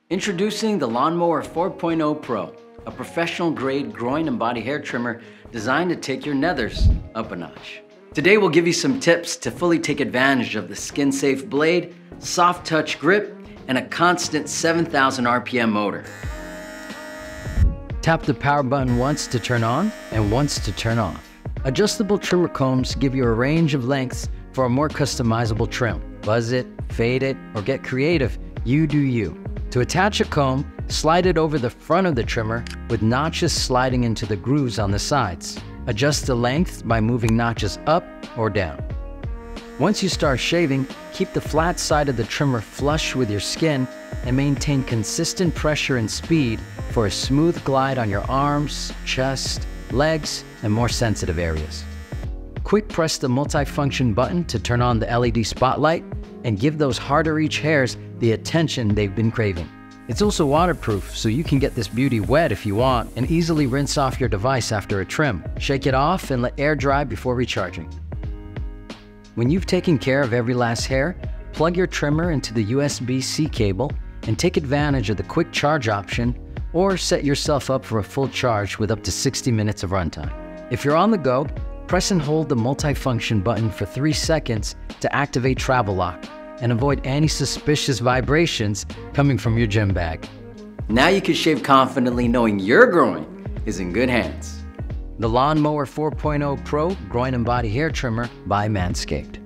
Introducing the Lawnmower 4.0 Pro, a professional-grade groin and body hair trimmer designed to take your nethers up a notch. Today we'll give you some tips to fully take advantage of the skin-safe blade, soft touch grip, and a constant 7,000 RPM motor. Tap the power button once to turn on and once to turn off. Adjustable trimmer combs give you a range of lengths for a more customizable trim. Buzz it, fade it, or get creative, you do you. To attach a comb, slide it over the front of the trimmer with notches sliding into the grooves on the sides. Adjust the length by moving notches up or down. Once you start shaving, keep the flat side of the trimmer flush with your skin and maintain consistent pressure and speed for a smooth glide on your arms, chest, legs, and more sensitive areas. Quick press the multifunction button to turn on the LED spotlight and give those hard-to-reach hairs the attention they've been craving. It's also waterproof, so you can get this beauty wet if you want and easily rinse off your device after a trim. Shake it off and let air dry before recharging. When you've taken care of every last hair, plug your trimmer into the USB-C cable and take advantage of the quick charge option, or set yourself up for a full charge with up to 60 minutes of runtime. If you're on the go, press and hold the multifunction button for 3 seconds to activate travel lock and avoid any suspicious vibrations coming from your gym bag. Now you can shave confidently knowing your groin is in good hands. The Lawnmower 4.0 Pro Groin and Body Hair Trimmer by Manscaped.